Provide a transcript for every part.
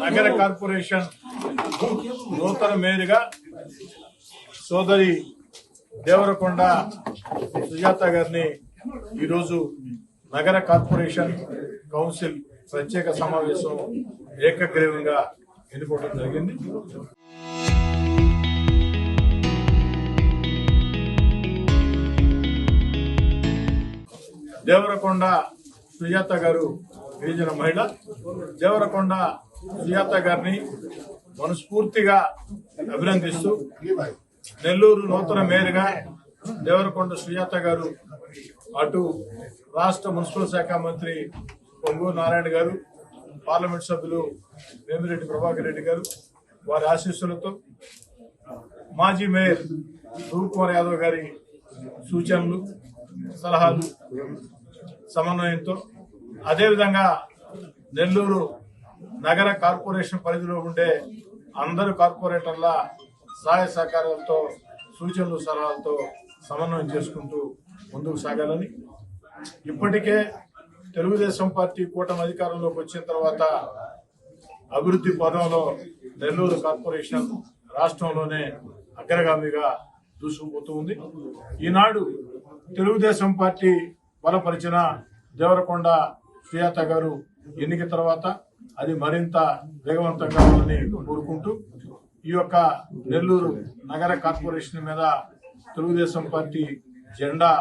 నగర కార్పొరేషన్ నూతన మేయర్గా సోదరి దేవరకొండ సుజాత గారిని ఈరోజు నగర కార్పొరేషన్ కౌన్సిల్ ప్రత్యేక సమావేశం ఏకగ్రీవంగా ఎన్నుకోవడం జరిగింది. దేవరకొండ సుజాత గారు గిరిజన మహిళ. దేవరకొండ సుజాత గారిని మనస్ఫూర్తిగా అభినందిస్తూ నెల్లూరు నూతన మేయర్గా దేవరకొండ సుజాత గారు అటు రాష్ట్ర మున్సిపల్ శాఖ మంత్రి పొంగూరు నారాయణ గారు, పార్లమెంట్ సభ్యులు వేమిరెడ్డి ప్రభాకర్ రెడ్డి గారు వారి ఆశీస్సులతో, మాజీ మేయర్ రూప్ కుమార్ యాదవ్ గారి సూచనలు సలహాలు సమన్వయంతో, అదేవిధంగా నెల్లూరు నగర కార్పొరేషన్ పరిధిలో ఉండే అందరు కార్పొరేటర్ల సహాయ సహకారాలతో సూచనలు సలహాలతో సమన్వయం చేసుకుంటూ ముందుకు సాగాలని, ఇప్పటికే తెలుగుదేశం పార్టీ కూటమి అధికారంలోకి వచ్చిన తర్వాత అభివృద్ధి పదంలో నెల్లూరు కార్పొరేషన్ రాష్ట్రంలోనే అగ్రగామిగా దూసుకుపోతూ ఉంది. ఈనాడు తెలుగుదేశం పార్టీ బలపరిచిన దేవరకొండ సుజాత గారు ఎన్నిక తర్వాత అది మరింత వేగవంతంగా ఉందని కోరుకుంటూ, ఈ యొక్క నెల్లూరు నగర కార్పొరేషన్ మీద తెలుగుదేశం పార్టీ జెండా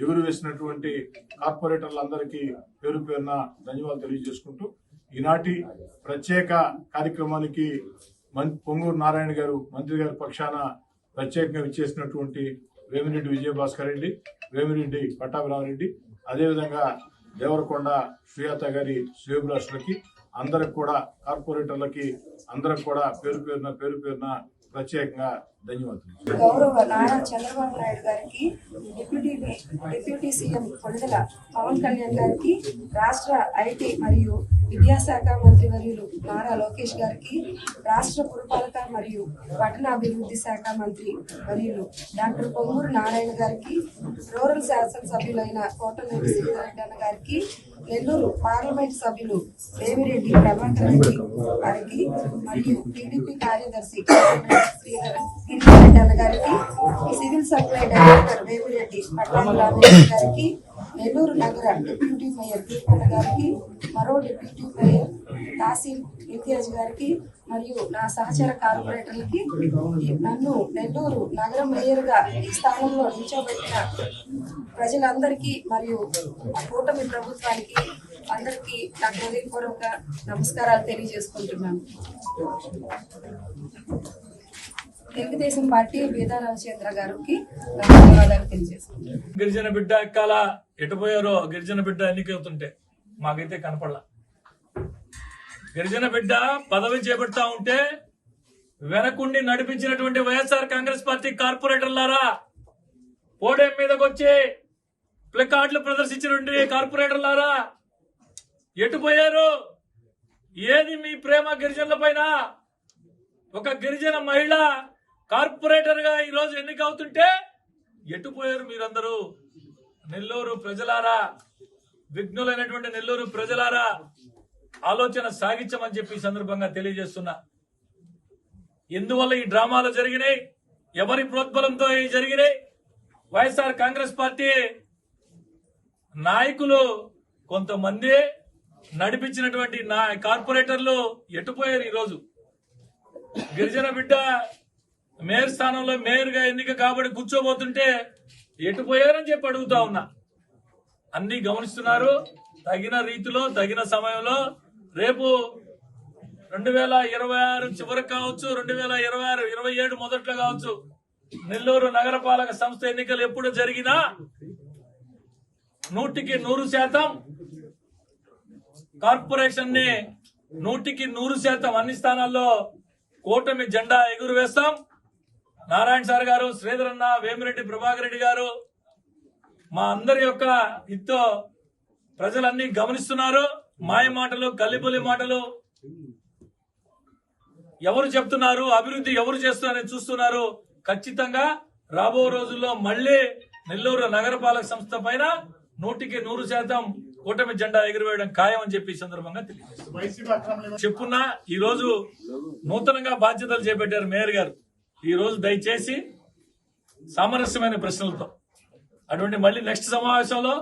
ఎగురవేసినటువంటి కార్పొరేటర్లందరికీ పేరు పేరున ధన్యవాదాలు తెలియజేసుకుంటూ, ఈనాటి ప్రత్యేక కార్యక్రమానికి పొంగూరు నారాయణ గారు మంత్రి గారి పక్షాన ప్రత్యేకంగా విచ్చేసినటువంటి వేమిరెడ్డి విజయభాస్కర్ రెడ్డి, వేమిరెడ్డి పట్టాభిరామరెడ్డి, అదేవిధంగా దేవరకొండ సుజాత గారి శ్రేయోభిలాషులకి అందరికి కూడా, కార్పొరేటర్లకి అందరికి కూడా పేరు పేరున ప్రత్యేకంగా ధన్యవాదాలు. గౌరవ నారా చంద్రబాబు నాయుడు గారికి, డిప్యూటీ సీఎం కొణిదెల పవన్ కళ్యాణ్ గారికి, రాష్ట్ర ఐటీ మరియు విద్యాశాఖ మంత్రి వర్యులు నారా లోకేష్ గారికి, రాష్ట్ర పురపాలక మరియు పట్టణాభివృద్ధి శాఖ మంత్రి వర్యులు డాక్టర్ పొంగూరు నారాయణ గారికి, రూరల్ శాసనసభ్యులైన కోటమిరెడ్డి శ్రీధర్ అన్న గారికి, నెల్లూరు పార్లమెంట్ సభ్యులు వేమిరెడ్డి ప్రభాకర్ రెడ్డి గారికి మరియు టీడీపీ కార్యదర్శి శ్రీధర్ గిరిజరెడ్డి అన్న గారికి, civil supply director Vemireddy Pattabhirama Reddy గారికి, నెల్లూరు నగర డిప్యూటీ మేయర్ దీపన్న గారికి, మరో డిప్యూటీ మేయర్ తాసీం ఇంతియాజ్ గారికి మరియు నా సహచర కార్పొరేటర్లకి, నన్ను నెల్లూరు నగర మేయర్ గా ఈ స్థానంలో నిల్చోబెట్టిన ప్రజలందరికీ మరియు కూటమి ప్రభుత్వానికి అందరికీ నా హృదయపూర్వక నమస్కారాలు తెలియజేసుకుంటున్నాను. తెలుగుదేశం పార్టీ బీదా రవిచంద్ర గారికి ధన్యవాదాలు తెలియజేసుకుంటున్నాను. గిరిజన బిడ్డ ఎక్కాల ఎటుపోయారో గిరిజన బిడ్డ ఎన్నికవుతుంటే మాకైతే కనపడలా. గిరిజన బిడ్డ పదవి చేపడతా ఉంటే వెనకుండి నడిపించినటువంటి వైఎస్ఆర్ కాంగ్రెస్ పార్టీ కార్పొరేటర్లారా, పోడియం మీదకి వచ్చి ప్లకార్డులు ప్రదర్శించినటువంటి కార్పొరేటర్లారా ఎటుపోయారు? ఏది మీ ప్రేమ గిరిజనుల పైన? ఒక గిరిజన మహిళ కార్పొరేటర్ గా ఈరోజు ఎన్నికవుతుంటే ఎటుపోయారు మీరందరూ? నెల్లూరు ప్రజలారా, విఘ్నులైనటువంటి నెల్లూరు ప్రజలారా, ఆలోచన సాగించమని చెప్పి ఈ సందర్భంగా తెలియజేస్తున్నా. ఎందువల్ల ఈ డ్రామాలు జరిగినాయి? ఎవరి ప్రోద్బలంతో జరిగినాయి? వైఎస్ఆర్ కాంగ్రెస్ పార్టీ నాయకులు కొంతమంది నడిపించినటువంటి కార్పొరేటర్లు ఎటుపోయారు ఈరోజు? గిరిజన బిడ్డ మేయర్ స్థానంలో మేయర్ గా ఎన్నిక కాబట్టి కూర్చోబోతుంటే ఎటుపోయారని చెప్పి అడుగుతా ఉన్నా. అన్ని గమనిస్తున్నారు. తగిన రీతిలో తగిన సమయంలో రేపు 2026 చివరికి కావచ్చు, 2027 మొదట్లో కావచ్చు, నెల్లూరు నగరపాలక సంస్థ ఎన్నికలు ఎప్పుడు జరిగినా 100% కార్పొరేషన్ ని 100% అన్ని స్థానాల్లో కూటమి జెండా ఎగురవేస్తాం. నారాయణ సార్ గారు, శ్రీధర్ అన్న, వేమిరెడ్డి ప్రభాకర్ రెడ్డి గారు, మా అందరి యొక్క ఇతో ప్రజలన్నీ గమనిస్తున్నారు. మాయ మాటలు, కల్లిబొల్లి మాటలు ఎవరు చెప్తున్నారు, అభివృద్ధి ఎవరు చేస్తున్నారని చూస్తున్నారు. ఖచ్చితంగా రాబో రోజుల్లో మళ్లీ నెల్లూరు నగరపాలక సంస్థ పైన 100% కూటమి జెండా ఎగురవేయడం ఖాయం అని చెప్పి ఈ సందర్భంగా తెలియజేస్తున్నారు. చెప్పున్నా ఈ రోజు నూతనంగా బాధ్యతలు చేపట్టారు మేయర్ గారు. ఈ రోజు దయచేసి సామరస్యమైన ప్రశ్నలతో అటువంటి మళ్ళీ నెక్స్ట్ సమావేశంలో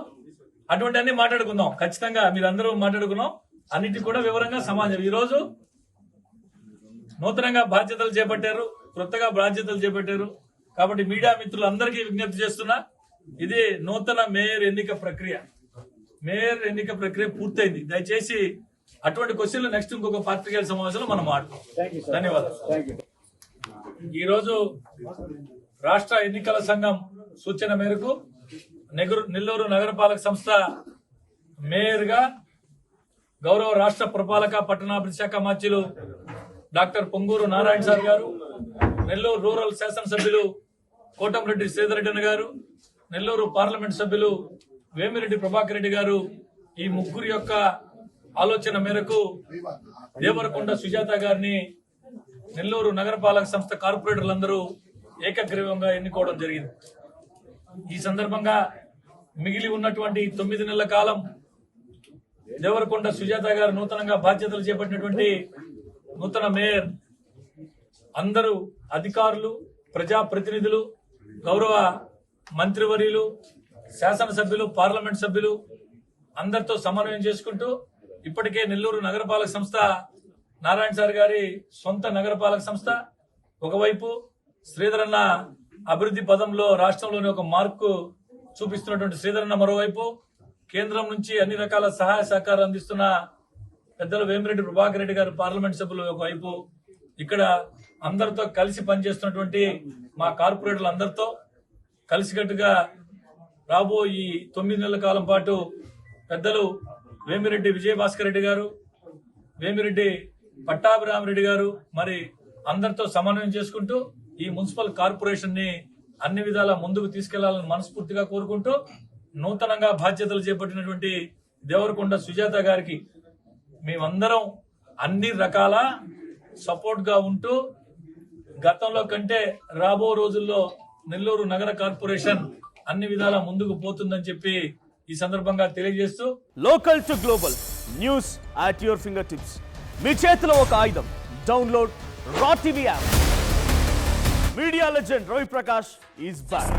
అటువంటి అన్ని మాట్లాడుకుందాం. ఖచ్చితంగా మీరందరూ మాట్లాడుకున్నాం. అన్నిటి కూడా వివరంగా సమాజం. ఈ రోజు నూతనంగా బాధ్యతలు చేపట్టారు, కొత్తగా బాధ్యతలు చేపట్టారు. కాబట్టి మీడియా మిత్రులందరికీ విజ్ఞప్తి చేస్తున్నా, ఇది నూతన మేయర్ ఎన్నిక ప్రక్రియ. మేయర్ ఎన్నిక ప్రక్రియ పూర్తయింది. దయచేసి అటువంటి క్వశ్చన్లు నెక్స్ట్ ఇంకొక పాత్రికేయుల సమావేశంలో మనం మాట్లాడుతాం. ధన్యవాదాలు. ఈరోజు రాష్ట్ర ఎన్నికల సంఘం సూచన మేరకు నెల్లూరు నగరపాలక సంస్థ మేయర్ గా గౌరవ రాష్ట్ర పురపాలక పట్టణాభివృద్ధి శాఖ మంత్రులు డాక్టర్ పొంగూరు నారాయణ సార్ గారు, నెల్లూరు రూరల్ శాసనసభ్యులు కోటంరెడ్డి శ్రీధరెడ్డి గారు, నెల్లూరు పార్లమెంట్ సభ్యులు వేమిరెడ్డి ప్రభాకర్ రెడ్డి గారు ఈ ముగ్గురు యొక్క ఆలోచన మేరకు దేవరకొండ సుజాత గారిని నెల్లూరు నగరపాలక సంస్థ కార్పొరేటర్లందరూ ఏకగ్రీవంగా ఎన్నుకోవడం జరిగింది. ఈ సందర్భంగా మిగిలి ఉన్నటువంటి 9 నెలల కాలం దేవరకొండ సుజాత గారు నూతనంగా బాధ్యతలు చేపట్టినటువంటి నూతన మేయర్ అందరూ అధికారులు, ప్రజాప్రతినిధులు, గౌరవ మంత్రివర్యులు, శాసనసభ్యులు, పార్లమెంట్ సభ్యులు అందరితో సమన్వయం చేసుకుంటూ ఇప్పటికే నెల్లూరు నగరపాలక సంస్థ నారాయణ సార్ గారి సొంత నగరపాలక సంస్థ ఒకవైపు, శ్రీధరన్న అభివృద్ధి పదంలో రాష్ట్రంలోని ఒక మార్కు చూపిస్తున్నటువంటి శ్రీధరన్న మరోవైపు, కేంద్రం నుంచి అన్ని రకాల సహాయ సహకారం అందిస్తున్న పెద్దలు వేమిరెడ్డి ప్రభాకర్ రెడ్డి గారు పార్లమెంట్ సభ్యులు ఒకవైపు, ఇక్కడ అందరితో కలిసి పనిచేస్తున్నటువంటి మా కార్పొరేటర్లు అందరితో కలిసికట్టుగా రాబో ఈ 9 నెలల కాలం పాటు పెద్దలు వేమిరెడ్డి విజయభాస్కర్ రెడ్డి గారు, వేమిరెడ్డి పట్టాభిరామరెడ్డి గారు మరి అందరితో సమన్వయం చేసుకుంటూ ఈ మున్సిపల్ కార్పొరేషన్ ని అన్ని విధాలా ముందుకు తీసుకెళ్లాలని మనస్ఫూర్తిగా కోరుకుంటూ నూతనంగా బాధ్యతలు చేపట్టినటువంటి దేవరకొండ సుజాత గారికి మేమందరం అన్ని రకాల సపోర్ట్ గా ఉంటూ గతంలో కంటే రాబో రోజుల్లో నెల్లూరు నగర కార్పొరేషన్ అన్ని విధాలా ముందుకు పోతుందని చెప్పి ఈ సందర్భంగా తెలియజేస్తూ local to global news at your finger tips. మీ చేతిలో ఒక ఆయుధం. Download raw TV app. Media legend Ravi Prakash is back.